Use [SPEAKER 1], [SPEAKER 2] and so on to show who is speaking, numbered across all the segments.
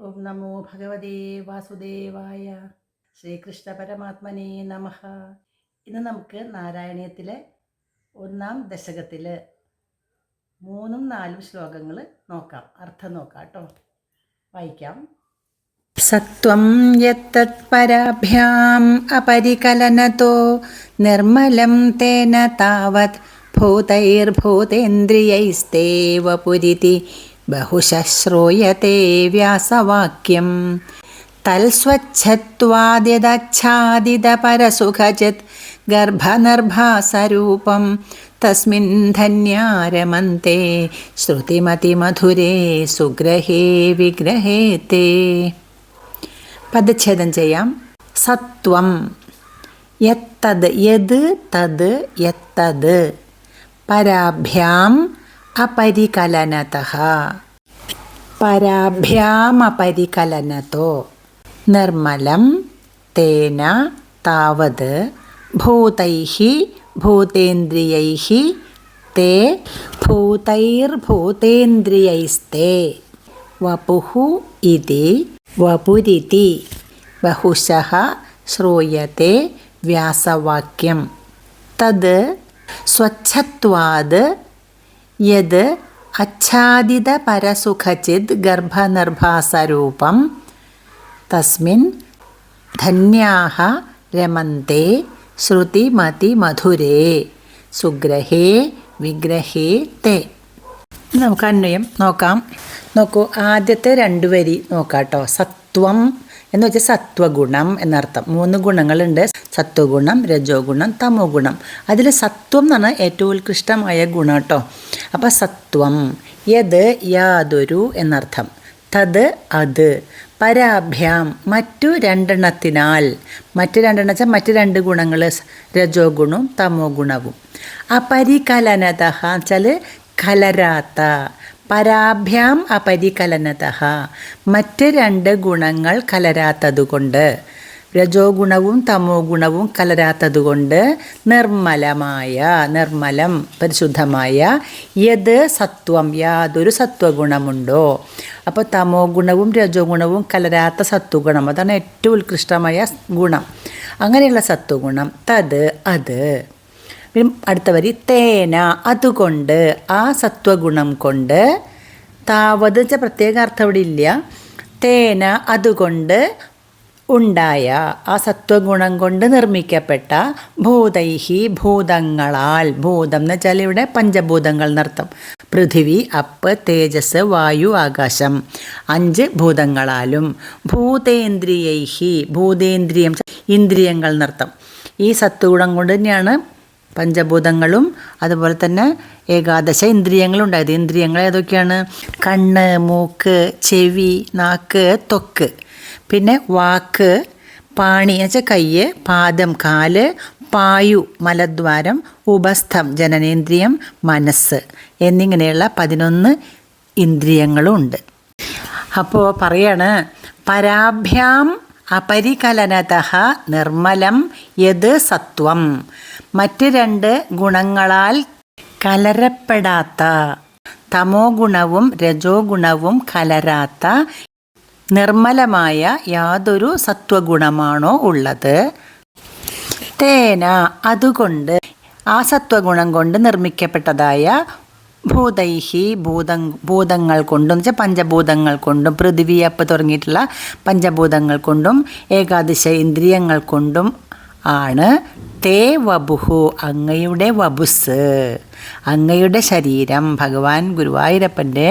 [SPEAKER 1] ഓം നമോ ഭഗവതേ വാസുദേവായ. ശ്രീകൃഷ്ണ പരമാത്മനേ നമഃ. ഇന്ന് നമുക്ക് നാരായണീയത്തിലെ 1-ാം ദശകത്തിലെ 3ഉം 4ഉം ശ്ലോകങ്ങൾ നോക്കാം. അർത്ഥം നോക്കാം കേട്ടോ. വായിക്കാം. സത്വം യത്തത്പരാഭ്യാം അപരികലനതോ നിർമ്മലം തേന താവത് ഭൂതൈർഭൂതേന്ദ്രിയൈസ്തേവ പുരിതി ബഹുശഃ ശ്രൂയത്തെ വ്യാസവാക്യം. തൽസ്വച്ഛത്വാദ്യദാച്ഛാദിതപരസുഖചിത് ഗർഭനർഭാസരൂപം തസ്മിൻ ധന്യാരമന്തെ ശ്രുതിമതിമധുരേ സുഗ്രഹേ വിഗ്രഹേ തേ. പദച്ഛേദം ചെയ്യാം. സത്വം യത്തത് യത് തത് യത്തത് പരാഭ്യാം അപരികലനതഃ പരാഭ്യാമപരികലനതോ നിർമ്മലം തേന താവത് ഭൂതൈഃ ഭൂതേന്ദ്രിയൈഃ തേ ഭൂതൈർഭൂതേന്ദ്രിയൈസ്തേ വപുഃ ഇതി വപുരിതി ബഹുശഃ ശ്രൂയത്തെ വ്യാസവാക്യം. തത് സ്വച്ഛത്വാത് യത് അച്ഛാദിതപരസുഖചിത് ഗർഭനർഭാസരൂപം തസ്മിൻ ധന്യാഃ രമന്തെ ശ്രുതിമതിമധുരേ സുഗ്രഹേ വിഗ്രഹേ തേ. നമുക്ക് അന്വയം നോക്കാം. നോക്കൂ, ആദ്യത്തെ 2 വരി നോക്കാം കേട്ടോ. സത്വം എന്ന് വെച്ചാൽ സത്വഗുണം എന്നർത്ഥം. 3 ഗുണങ്ങളുണ്ട്: സത്വഗുണം, രജോ ഗുണം, തമോ ഗുണം. അതിൽ സത്വം എന്ന് പറഞ്ഞാൽ ഏറ്റവും ഉത്കൃഷ്ടമായ ഗുണം കേട്ടോ. അപ്പം സത്വം യത് യാതൊരു എന്നർത്ഥം, തത് അത്, പരാഭ്യാം മറ്റു 2 മറ്റു 2 വെച്ചാൽ മറ്റു 2 ഗുണങ്ങൾ, രജോ ഗുണവും തമോ ഗുണവും. അപരികലനതഃ വെച്ചാൽ കലരാത്ത, പരാഭ്യാം അപരികലനതഃ മറ്റ് 2 ഗുണങ്ങൾ കലരാത്തതുകൊണ്ട്, രജോ ഗുണവും തമോ ഗുണവും കലരാത്തതുകൊണ്ട് നിർമ്മലം പരിശുദ്ധമായ യത് സത്വം യാതൊരു സത്വഗുണമുണ്ടോ. അപ്പോൾ തമോ ഗുണവും രജോ ഗുണവും കലരാത്ത സത്വഗുണം, അതാണ് ഏറ്റവും ഉത്കൃഷ്ടമായ ഗുണം. അങ്ങനെയുള്ള സത്വഗുണം തത് അത്. അടുത്ത വരി തേന അതുകൊണ്ട്, ആ സത്വഗുണം കൊണ്ട്, താവത് വെച്ചാൽ പ്രത്യേക അർത്ഥം ഇവിടെ ഇല്ല, തേന അതുകൊണ്ട് ഉണ്ടായ, ആ സത്വഗുണം കൊണ്ട് നിർമ്മിക്കപ്പെട്ട, ഭൂതൈഹി ഭൂതങ്ങളാൽ, ഭൂതം എന്ന് വെച്ചാൽ ഇവിടെ പഞ്ചഭൂതങ്ങൾ എന്നർത്ഥം. പൃഥിവി, അപ്പ്, തേജസ്, വായു, ആകാശം, 5 ഭൂതങ്ങളാലും, ഭൂതേന്ദ്രിയൈഹി ഭൂതേന്ദ്രിയം ഇന്ദ്രിയങ്ങൾ എന്നർത്ഥം. ഈ സത്വഗുണം കൊണ്ട് തന്നെയാണ് പഞ്ചഭൂതങ്ങളും അതുപോലെ തന്നെ ഏകാദശ ഇന്ദ്രിയങ്ങളും ഉണ്ടായത്. ഇന്ദ്രിയങ്ങൾ ഏതൊക്കെയാണ്? കണ്ണ്, മൂക്ക്, ചെവി, നാക്ക്, ത്വക്ക്, പിന്നെ വാക്ക്, പാണി എന്നുവെച്ചാൽ കയ്യ്, പാദം കാല്, പായു മലദ്വാരം, ഉപസ്ഥം ജനനേന്ദ്രിയം, മനസ്സ് എന്നിങ്ങനെയുള്ള 11 ഇന്ദ്രിയങ്ങളും ഉണ്ട്. അപ്പോൾ പറയാണ്, പരാഭ്യാം അപരികലനതഃ നിർമ്മലം യത് സത്വം, മറ്റ് 2 ഗുണങ്ങളാൽ കലരപ്പെടാത്ത, തമോ ഗുണവും രജോ ഗുണവും കലരാത്ത നിർമ്മലമായ യാതൊരു സത്വഗുണമാണോ ഉള്ളത്. തേന അതുകൊണ്ട്, ആ സത്വഗുണം കൊണ്ട് നിർമ്മിക്കപ്പെട്ടതായ, ഭൂതൈഹി ഭൂതങ്ങൾ കൊണ്ടും വെച്ചാൽ പഞ്ചഭൂതങ്ങൾ കൊണ്ടും, പൃഥിവി, അപ്പ് തുടങ്ങിയിട്ടുള്ള പഞ്ചഭൂതങ്ങൾ കൊണ്ടും ഏകാദശ ഇന്ദ്രിയങ്ങൾ കൊണ്ടും ആണ് തേ വപുഹു അങ്ങയുടെ വപുസ്, അങ്ങയുടെ ശരീരം, ഭഗവാൻ ഗുരുവായൂരപ്പൻ്റെ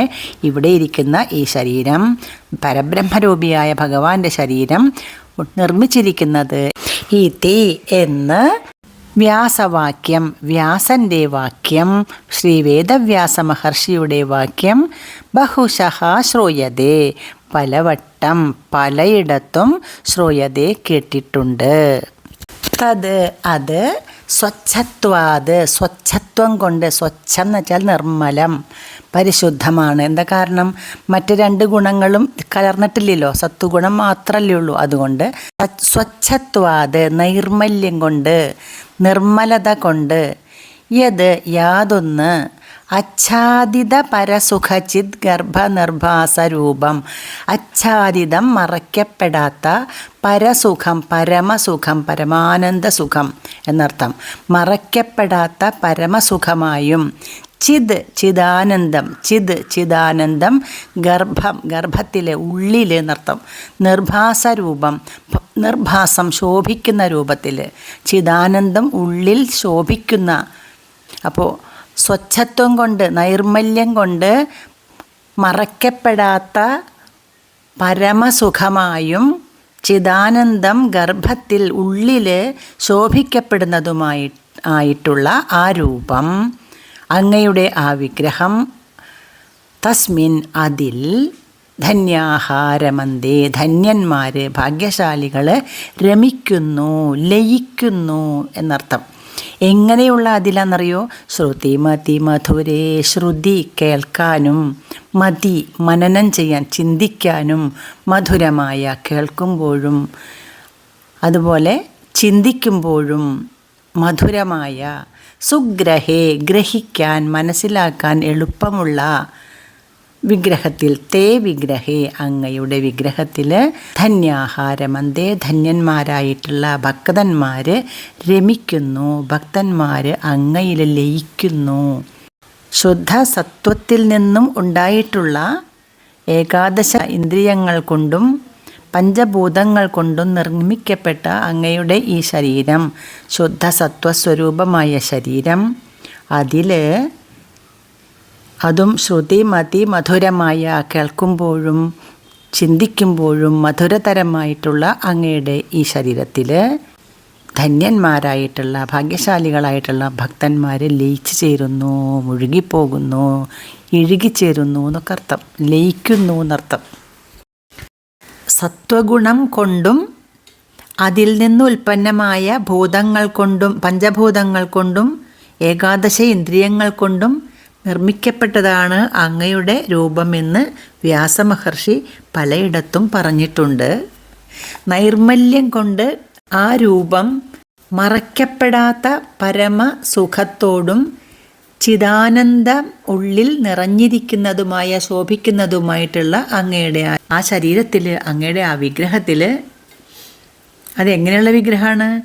[SPEAKER 1] ഇവിടെ ഇരിക്കുന്ന ഈ ശരീരം, പരബ്രഹ്മരൂപിയായ ഭഗവാന്റെ ശരീരം നിർമ്മിച്ചിരിക്കുന്നത് ഈ തേ എന്ന് വ്യാസവാക്യം, വ്യാസൻ്റെ വാക്യം, ശ്രീ വേദവ്യാസ മഹർഷിയുടെ വാക്യം, ബഹുശഃ ശ്രൂയതേ പലവട്ടം പലയിടത്തും ശ്രൂയതേ കേട്ടിട്ടുണ്ട്. തത് അത് സ്വച്ഛത്വാത് സ്വച്ഛത്വം കൊണ്ട്, സ്വച്ഛം എന്ന് വെച്ചാൽ നിർമ്മലം പരിശുദ്ധമാണ്. എന്താ കാരണം? മറ്റ് 2 ഗുണങ്ങളും കലർന്നിട്ടില്ലല്ലോ, സത്വഗുണം മാത്രമല്ലേ ഉള്ളൂ. അതുകൊണ്ട് സ്വച്ഛത്വാത് നൈർമല്യം കൊണ്ട്, നിർമ്മലത കൊണ്ട്, യത് യാതൊന്ന്, ആച്ഛാദിത പരസുഖചിത് ഗർഭനിർഭാസരൂപം. ആച്ഛാദിതം മറയ്ക്കപ്പെടാത്ത, പരസുഖം പരമസുഖം പരമാനന്ദ സുഖം എന്നർത്ഥം. മറയ്ക്കപ്പെടാത്ത പരമസുഖമായും, ചിത് ചിദാനന്ദം, ചിത് ചിദാനന്ദം, ഗർഭം ഗർഭത്തിലെ ഉള്ളിൽ എന്നർത്ഥം. നിർഭാസരൂപം നിർഭാസം ശോഭിക്കുന്ന രൂപത്തിൽ, ചിദാനന്ദം ഉള്ളിൽ ശോഭിക്കുന്ന. അപ്പോൾ സ്വച്ഛത്വം കൊണ്ട് നൈർമല്യം കൊണ്ട് മറയ്ക്കപ്പെടാത്ത പരമസുഖമായും, ചിദാനന്ദം ഗർഭത്തിൽ ഉള്ളിൽ ശോഭിക്കപ്പെടുന്നതുമായിട്ടുള്ള ആ രൂപം, അങ്ങയുടെ ആ വിഗ്രഹം, തസ്മിൻ അതിൽ, ധന്യാഹാരമന്തേ ധന്യന്മാർ ഭാഗ്യശാലികൾ രമിക്കുന്നു ലയിക്കുന്നു എന്നർത്ഥം. എങ്ങനെയുള്ള അതിലാണെന്നറിയോ? ശ്രുതി മതി മധുരേ, ശ്രുതി കേൾക്കാനും, മതി മനനം ചെയ്യാൻ ചിന്തിക്കാനും, മധുരമായ കേൾക്കുമ്പോഴും അതുപോലെ ചിന്തിക്കുമ്പോഴും മധുരമായ, സുഗ്രഹേ ഗ്രഹിക്കാൻ മനസ്സിലാക്കാൻ എളുപ്പമുള്ള വിഗ്രഹത്തിൽ, തേ വിഗ്രഹേ അങ്ങയുടെ വിഗ്രഹത്തിൽ, ധന്യാഹാരമന്തേ ധന്യന്മാരായിട്ടുള്ള ഭക്തന്മാർ രമിക്കുന്നു, ഭക്തന്മാർ അങ്ങയിൽ ലയിക്കുന്നു. ശുദ്ധ സത്വത്തിൽ നിന്നും ഉണ്ടായിട്ടുള്ള ഏകാദശ ഇന്ദ്രിയങ്ങൾ കൊണ്ടും പഞ്ചഭൂതങ്ങൾ കൊണ്ടും നിർമ്മിക്കപ്പെട്ട അങ്ങയുടെ ഈ ശരീരം, ശുദ്ധ സത്വസ്വരൂപമായ ശരീരം, അതും ശ്രുതി മതി മധുരമായ കേൾക്കുമ്പോഴും ചിന്തിക്കുമ്പോഴും മധുരതരമായിട്ടുള്ള അങ്ങയുടെ ഈ ശരീരത്തിൽ ധന്യന്മാരായിട്ടുള്ള ഭാഗ്യശാലികളായിട്ടുള്ള ഭക്തന്മാർ ലയിച്ചു ചേരുന്നു, മുഴുകിപ്പോകുന്നു, ഇഴുകിച്ചേരുന്നു എന്നൊക്കെ അർത്ഥം. ലയിക്കുന്നു എന്നർത്ഥം. സത്വഗുണം കൊണ്ടും അതിൽ നിന്ന് ഉൽപ്പന്നമായ ഭൂതങ്ങൾ കൊണ്ടും പഞ്ചഭൂതങ്ങൾ കൊണ്ടും ഏകാദശ ഇന്ദ്രിയങ്ങൾ കൊണ്ടും നിർമ്മിക്കപ്പെട്ടതാണ് അങ്ങയുടെ രൂപമെന്ന് വ്യാസമഹർഷി പലയിടത്തും പറഞ്ഞിട്ടുണ്ട്. നൈർമല്യം കൊണ്ട് ആ രൂപം മറയ്ക്കപ്പെടാത്ത പരമസുഖത്തോടും ചിദാനന്ദം ഉള്ളിൽ നിറഞ്ഞിരിക്കുന്നതുമായ ശോഭിക്കുന്നതുമായിട്ടുള്ള അങ്ങയുടെ ആ ശരീരത്തിൽ, അങ്ങയുടെ ആ വിഗ്രഹത്തിൽ, അതെങ്ങനെയുള്ള വിഗ്രഹമാണ്?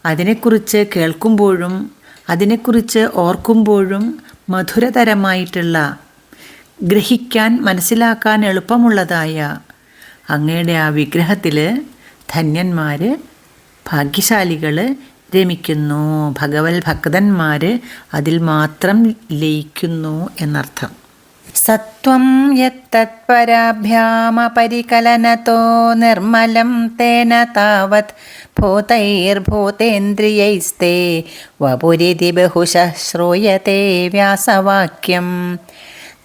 [SPEAKER 1] അതിനെക്കുറിച്ച് കേൾക്കുമ്പോഴും അതിനെക്കുറിച്ച് ഓർക്കുമ്പോഴും മധുരതരമായിട്ടുള്ള, ഗ്രഹിക്കാൻ മനസ്സിലാക്കാൻ എളുപ്പമുള്ളതായ അങ്ങയുടെ ആ വിഗ്രഹത്തിൽ ധന്യന്മാർ ഭാഗ്യശാലികൾ രമിക്കുന്നു, ഭഗവത് ഭക്തന്മാർ അതിൽ മാത്രം ലയിക്കുന്നു എന്നർത്ഥം. സത്വം യത്തത്പരാഭ്യാമപരികലനതോ നിർമ്മലം തേന താവത് ഭൂതൈർഭൂതേന്ദ്രിയൈസ്തേ വപുരിതി ബഹുശഃ ശ്രൂയത്തെ വ്യാസവാക്യം.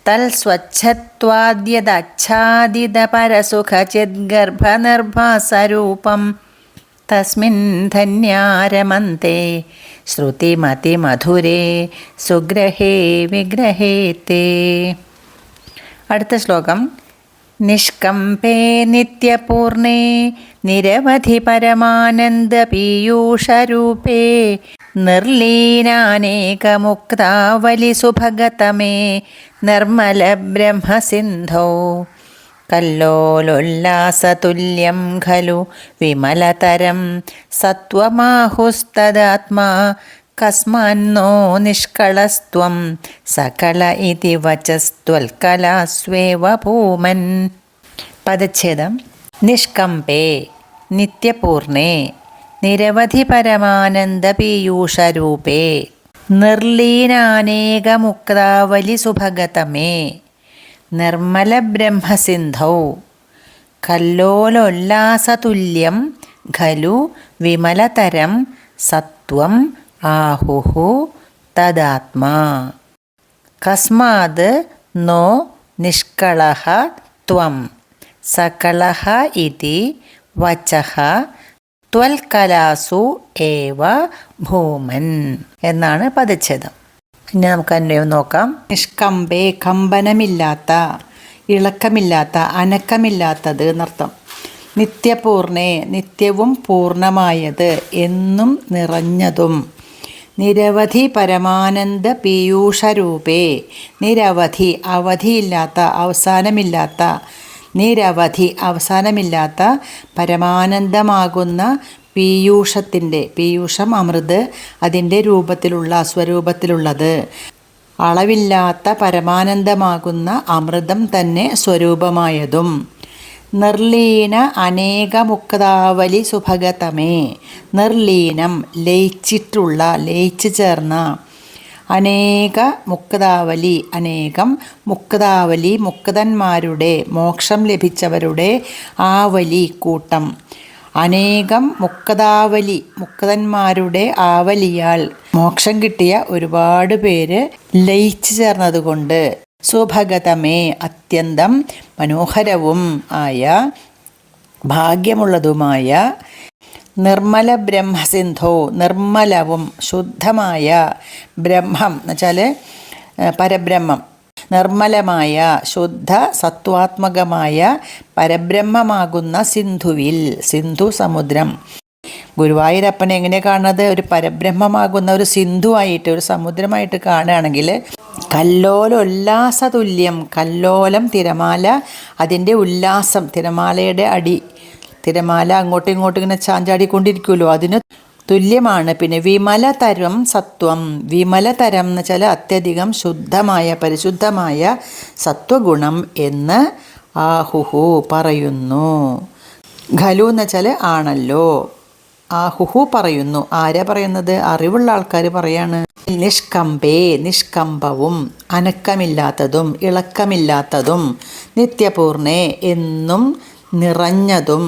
[SPEAKER 1] തൽസ്വച്ഛത്വാദ്യദാച്ഛാദിതപരസുഖചിദ്ഗർഭനിർഭാസരൂപം തസ്മിൻ ധന്യാരമന്തേ ശ്രുതിമതിമധുരേ സുഗ്രഹേ വിഗ്രഹേ തേ. അടുത്ത ശ്ലോകം. നിഷ്കമ്പേ നിത്യപൂർണേ നിരവധി പരമാനന്ദപീയൂഷരൂപേ നിർലീനാനേകമുക്താവലിസുഭഗതമേ നിർമ്മലബ്രഹ്മസിന്ധോ കല്ലോലോല്ലാസതുല്യം ഖലു വിമലതരം സത്വമാഹുസ്തദാത്മാ കസ്മാന്നോ നിഷ്കളസ്ത്വം സകല ഇതി വചസ്ത്വൽക്കലാസ്വേവ ഭൂമൻ. പദച്ഛേദം. നിഷ്കമ്പേ നിത്യപൂർണേ നിരവധി പരമാനന്ദപീയൂഷരൂപേ നിർലീനാനേകമുക്താവലിസുഭഗതമേ നിർമ്മലബ്രഹ്മസിന്ധൗ കല്ലോലോല്ലാസതുല്യം ഖലു വിമലതരം സത്വം ആഹുഹു തദാത്മാ കസ്മാത് നോ നിഷ്കളഃ ത്വം സകലഃ ഇതി വചഃ ത്വൽകലാസു ഏവ ഭൂമൻ എന്നാണ് പദച്ഛേദം. ഇനി നമുക്ക് അന്വയം നോക്കാം. നിഷ്കമ്പേ കമ്പനമില്ലാത്ത, ഇളക്കമില്ലാത്ത, അനക്കമില്ലാത്തത് എന്നർത്ഥം. നിത്യപൂർണേ നിത്യവും പൂർണ്ണമായത്, എന്നും നിറഞ്ഞതും. നിരവധി പരമാനന്ദ പീയൂഷരൂപേ. നിരവധി അവധിയില്ലാത്ത അവസാനമില്ലാത്ത, നിരവധി അവസാനമില്ലാത്ത പരമാനന്ദമാകുന്ന പീയൂഷത്തിൻ്റെ, പീയൂഷം അമൃത്, അതിൻ്റെ രൂപത്തിലുള്ള സ്വരൂപത്തിലുള്ളത്, അളവില്ലാത്ത പരമാനന്ദമാകുന്ന അമൃതം തന്നെ സ്വരൂപമായതും. നിർലീന അനേകമുക്താവലി സുഭഗതമേ. നിർലീനം ലയിച്ചിട്ടുള്ള, ലയിച്ചു ചേർന്ന, അനേക മുക്താവലി അനേകം മുക്താവലി മുക്തന്മാരുടെ, മോക്ഷം ലഭിച്ചവരുടെ ആവലി കൂട്ടം. അനേകം മുക്താവലി മുക്തന്മാരുടെ ആവലിയാൽ മോക്ഷം കിട്ടിയ ഒരുപാട് പേര് ലയിച്ചു ചേർന്നതുകൊണ്ട് സുഭഗതമേ അത്യന്തം മനോഹരവും ആയ ഭാഗ്യമുള്ളതുമായ നിർമ്മല ബ്രഹ്മസിന്ധോ. നിർമ്മലവും ശുദ്ധമായ ബ്രഹ്മം എന്ന് വെച്ചാൽ പരബ്രഹ്മം, നിർമ്മലമായ ശുദ്ധ സത്വാത്മകമായ പരബ്രഹ്മമാകുന്ന സിന്ധുവിൽ, സിന്ധു സമുദ്രം. ഗുരുവായൂരപ്പൻ എങ്ങനെ കാണുന്നത്? ഒരു പരബ്രഹ്മമാകുന്ന ഒരു സിന്ധുവായിട്ട്, ഒരു സമുദ്രമായിട്ട് കാണുകയാണെങ്കിൽ കല്ലോലോല്ലാസതുല്യം. കല്ലോലം തിരമാല, അതിൻ്റെ ഉല്ലാസം, തിരമാലയുടെ അടി, തിരമാല അങ്ങോട്ടും ഇങ്ങോട്ടും ഇങ്ങനെ ചാഞ്ചാടിക്കൊണ്ടിരിക്കുമല്ലോ, അതിന് തുല്യമാണ്. പിന്നെ വിമലതരം സത്വം. വിമലതരം എന്ന് വെച്ചാൽ അത്യധികം ശുദ്ധമായ പരിശുദ്ധമായ സത്വഗുണം എന്ന് ആഹുഹു പറയുന്നു. ഖലു എന്ന് വെച്ചാൽ ആണല്ലോ. ആഹുഹു പറയുന്നു. ആരാ പറയുന്നത്? അറിവുള്ള ആൾക്കാർ പറയാണ്. നിഷ്കമ്പേ നിഷ്കമ്പവും അനക്കമില്ലാത്തതും ഇളക്കമില്ലാത്തതും നിത്യപൂർണേ എന്നും നിറഞ്ഞതും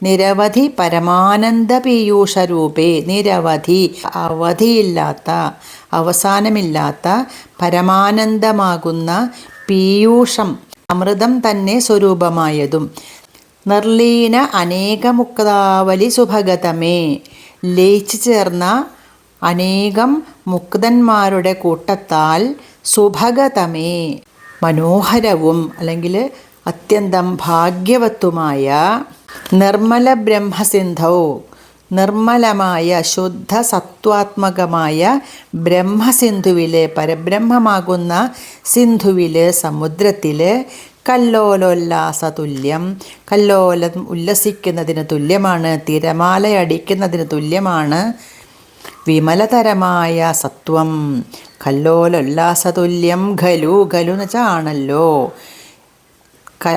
[SPEAKER 1] നിരവധി പരമാനന്ദ പീയൂഷരൂപേ. നിരവധി അവധിയില്ലാത്ത അവസാനമില്ലാത്ത പരമാനന്ദമാകുന്ന പീയൂഷം അമൃതം തന്നെ സ്വരൂപമായതും. നിർലീന അനേകമുക്താവലി സുഭഗതമേ. ലയിച്ചു ചേർന്ന അനേകം മുക്തന്മാരുടെ കൂട്ടത്താൽ സുഭഗതമേ മനോഹരവും അല്ലെങ്കിൽ അത്യന്തം ഭാഗ്യവത്തുമായ നിർമ്മല ബ്രഹ്മസിന്ധൗ. നിർമ്മലമായ ശുദ്ധ സത്വാത്മകമായ ബ്രഹ്മസിന്ധുവിൽ, പരബ്രഹ്മമാകുന്ന സിന്ധുവിൽ, സമുദ്രത്തിൽ കല്ലോലോല്ലാസതുല്യം. കല്ലോലം ഉല്ലസിക്കുന്നതിന് തുല്യമാണ്, തിരമാലയടിക്കുന്നതിന് തുല്യമാണ്. വിമലതരമായ സത്വം. കല്ലോലോല്ലാസതുല്യം ഖലു. ഖലു എന്ന് വെച്ചാൽ ആണല്ലോ.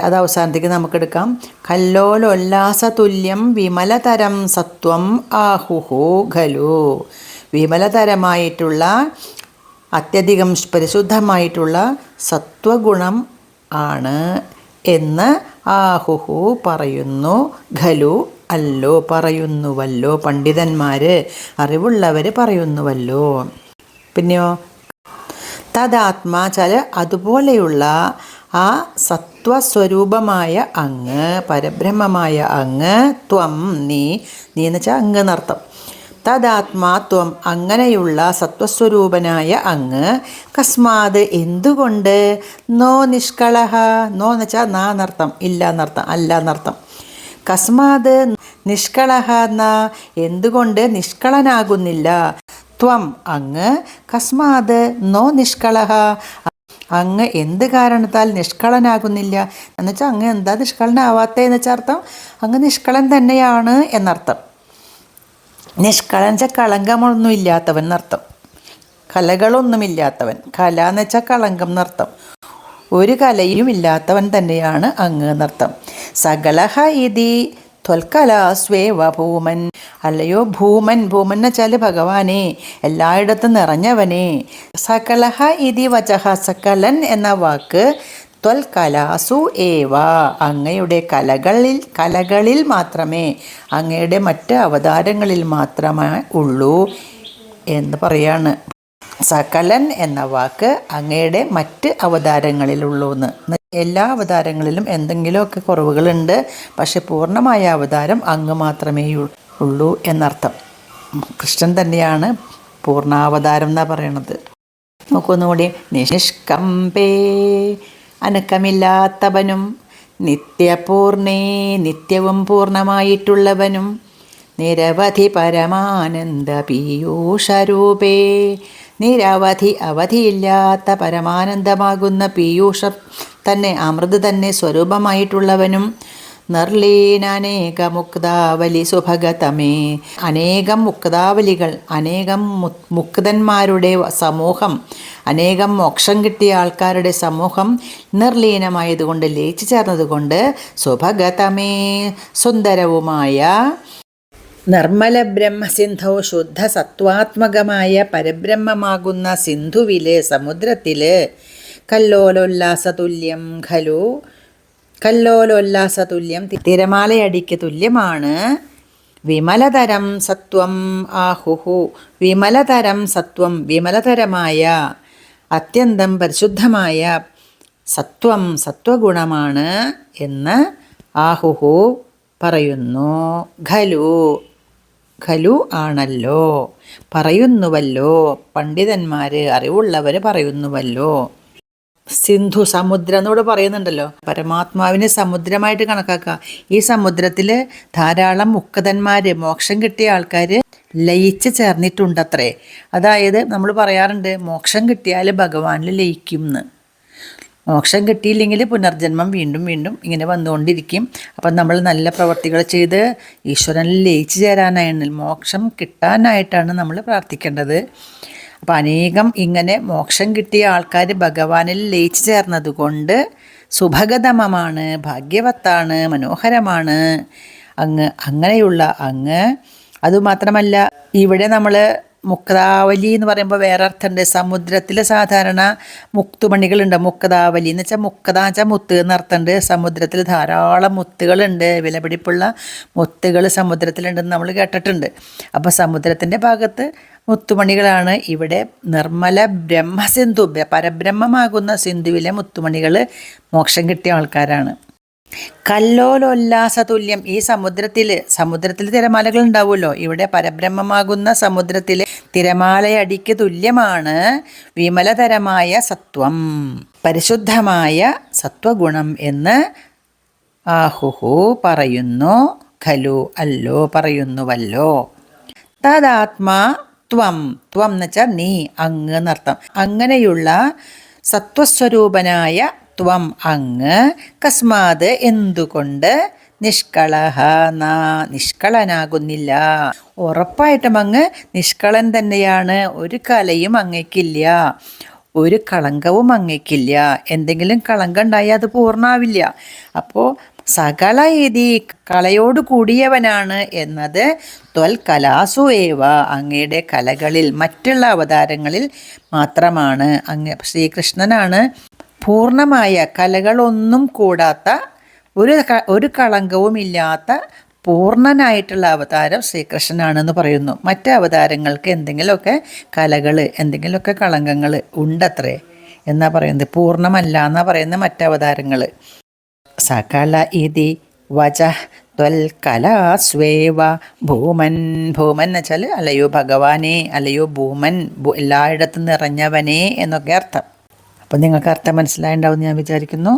[SPEAKER 1] അത് അവസാനത്തേക്ക് നമുക്കെടുക്കാം. കല്ലോലോല്ലാസതുല്യം വിമലതരം സത്വം ആഹുഹു ഖലു. വിമലതരമായിട്ടുള്ള അത്യധികം പരിശുദ്ധമായിട്ടുള്ള സത്വഗുണം ആണ് എന്ന് ആഹുഹു പറയുന്നു. ഖലു അല്ലോ, പറയുന്നുവല്ലോ. പണ്ഡിതന്മാർ, അറിവുള്ളവർ പറയുന്നുവല്ലോ. പിന്നെയോ തദാത്മാ ചാൽ അതുപോലെയുള്ള ആ സത്വസ്വരൂപമായ അങ്ങ്, പരബ്രഹ്മമായ അങ്ങ്, ത്വം നീ, നീ എന്ന് വെച്ചാൽ അങ്ങ് എന്നർത്ഥം. തദാത്മാത്വം അങ്ങനെയുള്ള സത്വസ്വരൂപനായ അങ്ങ്, കസ്മാത് എന്തുകൊണ്ട്, നോ നിഷ്കളഹ. നോ എന്ന് വെച്ചാൽ നാ എന്നർത്ഥം, ഇല്ല എന്നർത്ഥം, അല്ല എന്നർത്ഥം. കസ്മാത് നിഷ്കളഹ എന്ന എന്തുകൊണ്ട് നിഷ്കളനാകുന്നില്ല. ത്വം അങ്ങ്, കസ്മാത് നോ നിഷ്കളഹ അങ്ങ് എന്ത് കാരണത്താൽ നിഷ്കളനാകുന്നില്ല എന്ന് വെച്ചാൽ അങ്ങ് എന്താ നിഷ്കളനാവാത്തതെന്ന് വെച്ചാൽ അർത്ഥം അങ്ങ് നിഷ്കളൻ തന്നെയാണ് എന്നർത്ഥം. നിഷ്കളൻ വെച്ചാൽ കളങ്കമൊന്നും ഇല്ലാത്തവൻ എന്നർത്ഥം, കലകളൊന്നുമില്ലാത്തവൻ. കല എന്ന് വെച്ചാൽ കളങ്കം എന്നർത്ഥം. ഒരു കലയും ഇല്ലാത്തവൻ തന്നെയാണ് അങ്ങ് എന്നർത്ഥം. സകലഹ ഇതി ത്വൽകലാസ്വേവ ഭൂമൻ. അല്ലയോ ഭൂമൻ. ഭൂമൻ എന്ന് വെച്ചാൽ ഭഗവാനെ, എല്ലായിടത്തും നിറഞ്ഞവനെ. സകലഹ ഇതി വചഹ. സകലൻ എന്ന വാക്ക് ത്വൽകലാസു ഏവ അങ്ങയുടെ കലകളിൽ മാത്രമേ, അങ്ങയുടെ മറ്റ് അവതാരങ്ങളിൽ മാത്രമേ ഉള്ളൂ എന്ന് പറയാണ്. സകലൻ എന്ന വാക്ക് അങ്ങയുടെ മറ്റ് അവതാരങ്ങളിലുള്ളൂ എന്ന്. എല്ലാ അവതാരങ്ങളിലും എന്തെങ്കിലുമൊക്കെ കുറവുകളുണ്ട്, പക്ഷെ പൂർണ്ണമായ അവതാരം അങ്ങ് മാത്രമേ ഉള്ളൂ എന്നർത്ഥം. കൃഷ്ണൻ തന്നെയാണ് പൂർണ്ണാവതാരം എന്നാണ് പറയണത്. നോക്കൊന്നുകൂടി. നിഷ്കമ്പേ അനക്കമില്ലാത്തവനും, നിത്യപൂർണേ നിത്യവും പൂർണ്ണമായിട്ടുള്ളവനും, നിരവധി പരമാനന്ദ പീയൂഷരൂപേ. നിരവധി അവധിയില്ലാത്ത പരമാനന്ദമാകുന്ന പീയൂഷം തന്നെ, അമൃത് തന്നെ സ്വരൂപമായിട്ടുള്ളവനും നിർലീനനേക മുക്താവലി സുഭഗതമേ. അനേകം മുക്താവലികൾ, അനേകം മുക്തന്മാരുടെ സമൂഹം, അനേകം മോക്ഷം കിട്ടിയ ആൾക്കാരുടെ സമൂഹം നിർലീനമായതുകൊണ്ട്, ലയിച്ചു ചേർന്നതുകൊണ്ട്, സുഭഗതമേ സുന്ദരവുമായ നിർമ്മല ബ്രഹ്മസിന്ധോ ശുദ്ധ സത്വാത്മകമായ പരബ്രഹ്മമാകുന്ന സിന്ധുവില്, സമുദ്രത്തില് കല്ലോലോല്ലാസതുല്യം ഖലു, കല്ലോലോല്ലാസതുല്യം തിരമാലയടിക്ക് തുല്യമാണ്. വിമലതരം സത്വം ആഹുഹു. വിമലതരം സത്വം, വിമലതരമായ അത്യന്തം പരിശുദ്ധമായ സത്വം, സത്വഗുണമാണ് എന്ന് ആഹുഹു പറയുന്നു. ഖലു, ഖലു ആണല്ലോ, പറയുന്നുവല്ലോ, പണ്ഡിതന്മാർ അറിവുള്ളവർ പറയുന്നുവല്ലോ. സിന്ധു, സമുദ്രം എന്നോട് പറയുന്നുണ്ടല്ലോ. പരമാത്മാവിനെ സമുദ്രമായിട്ട് കണക്കാക്കുക. ഈ സമുദ്രത്തിൽ ധാരാളം മുക്തന്മാർ, മോക്ഷം കിട്ടിയ ആൾക്കാർ ലയിച്ച് ചേർന്നിട്ടുണ്ടത്രേ. അതായത് നമ്മൾ പറയാറുണ്ട് മോക്ഷം കിട്ടിയാൽ ഭഗവാനിൽ ലയിക്കും എന്ന്. മോക്ഷം കിട്ടിയില്ലെങ്കിൽ പുനർജന്മം വീണ്ടും വീണ്ടും ഇങ്ങനെ വന്നുകൊണ്ടിരിക്കും. അപ്പം നമ്മൾ നല്ല പ്രവർത്തികൾ ചെയ്ത് ഈശ്വരനിൽ ലയിച്ചു ചേരാനാണ്, മോക്ഷം കിട്ടാനായിട്ടാണ് നമ്മൾ പ്രാർത്ഥിക്കേണ്ടത്. അപ്പം അനേകം ഇങ്ങനെ മോക്ഷം കിട്ടിയ ആൾക്കാർ ഭഗവാനിൽ ലയിച്ചു ചേർന്നതുകൊണ്ട് സുഭഗതമമാണ്, ഭാഗ്യവത്താണ്, മനോഹരമാണ് അങ്ങനെയുള്ള അങ്ങ്. അതുമാത്രമല്ല, ഇവിടെ നമ്മൾ മുക്താവലി എന്ന് പറയുമ്പോൾ വേറെ അർത്ഥമുണ്ട്. സമുദ്രത്തിൽ സാധാരണ മുക്തുമണികളുണ്ട്. മുക്താവലി എന്ന് വെച്ചാൽ മുക്ത വെച്ചാൽ മുത്ത് എന്ന് അർത്ഥമുണ്ട്. സമുദ്രത്തിൽ ധാരാളം മുത്തുകളുണ്ട്, വിലപിടിപ്പുള്ള മുത്തുകൾ സമുദ്രത്തിലുണ്ടെന്ന് നമ്മൾ കേട്ടിട്ടുണ്ട്. അപ്പോൾ സമുദ്രത്തിൻ്റെ ഭാഗത്ത് മുത്തുമണികളാണ്. ഇവിടെ നിർമ്മല ബ്രഹ്മസിന്ധു, പരബ്രഹ്മമാകുന്ന സിന്ധുവിലെ മുത്തുമണികൾ മോക്ഷം കിട്ടിയ ആൾക്കാരാണ്. കല്ലോലോല്ലാസതുല്യം, ഈ സമുദ്രത്തിൽ തിരമാലകൾ ഉണ്ടാവുമല്ലോ. ഇവിടെ പരബ്രഹ്മമാകുന്ന സമുദ്രത്തിലെ തിരമാലയടിക്ക് തുല്യമാണ് വിമലതരമായ സത്വം, പരിശുദ്ധമായ സത്വഗുണം എന്ന് ആഹുഹു പറയുന്നു. ഖലു അല്ലോ, പറയുന്നുവല്ലോ. തദാത്മാ ത്വം, ത്വം എന്ന് വെച്ചാൽ നീ, അങ്ങ് എന്നർത്ഥം. അങ്ങനെയുള്ള സത്വസ്വരൂപനായ ത്വം അങ്ങ്, കസ്മാത് എന്തുകൊണ്ട്, നിഷ്കളഹ നിഷ്കളനാകുന്നില്ല. ഉറപ്പായിട്ടും അങ്ങ് നിഷ്കളൻ തന്നെയാണ്. ഒരു കലയും അങ്ങയ്ക്കില്ല, ഒരു കളങ്കവും അങ്ങയ്ക്കില്ല. എന്തെങ്കിലും കളങ്കം ഉണ്ടായാൽ അത് പൂർണ്ണമാവില്ല. അപ്പോൾ സകല ഇതി, കലയോട് കൂടിയവനാണ് എന്നത് ത്വൽകലാസു ഏവ, അങ്ങയുടെ കലകളിൽ, മറ്റുള്ള അവതാരങ്ങളിൽ മാത്രമാണ്. അങ്ങ് ശ്രീകൃഷ്ണനാണ് പൂർണ്ണമായ കലകളൊന്നും കൂടാത്ത, ഒരു കളങ്കവുമില്ലാത്ത പൂർണ്ണനായിട്ടുള്ള അവതാരം ശ്രീകൃഷ്ണനാണെന്ന് പറയുന്നു. മറ്റ് അവതാരങ്ങൾക്ക് എന്തെങ്കിലുമൊക്കെ കലകൾ, എന്തെങ്കിലുമൊക്കെ കളങ്കങ്ങൾ ഉണ്ടത്രേ എന്നാ പറയുന്നത്. പൂർണ്ണമല്ല എന്നാ പറയുന്നത് മറ്റവതാരങ്ങൾ. സകല ഇതി വച ത്വൽകലാസ്വേവ ഭൂമൻ, ഭൂമൻ എന്ന് വെച്ചാൽ അല്ലയോ ഭഗവാനെ, അല്ലയോ ഭൂമൻ, എല്ലായിടത്തും നിറഞ്ഞവനെ എന്നൊക്കെ അർത്ഥം. അപ്പം നിങ്ങൾക്ക് അർത്ഥം മനസ്സിലായിട്ടുണ്ടാവും ഞാൻ വിചാരിക്കുന്നു.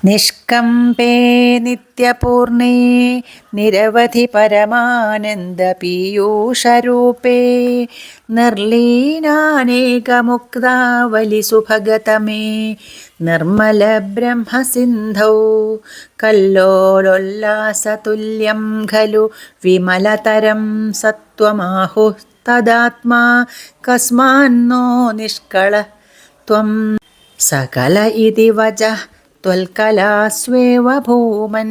[SPEAKER 1] നിഷ്കമ്പേ നിത്യപൂർണേ നിരവധി പരമാനന്ദ പീയൂഷരൂപേ നിർലീനാനേകമുക്താവലി സുഭഗതമേ നിർമ്മല ബ്രഹ്മസിന്ധൗ കല്ലോലോല്ലാസതുല്യം ഖലു വിമലതരം സത്വമാഹു തദാത്മാ കസ്മാന്നോ നിഷ്കള ത്വം സകല ഇതി വച ത്വൽകലാസ്വേവ ഭൂമൻ.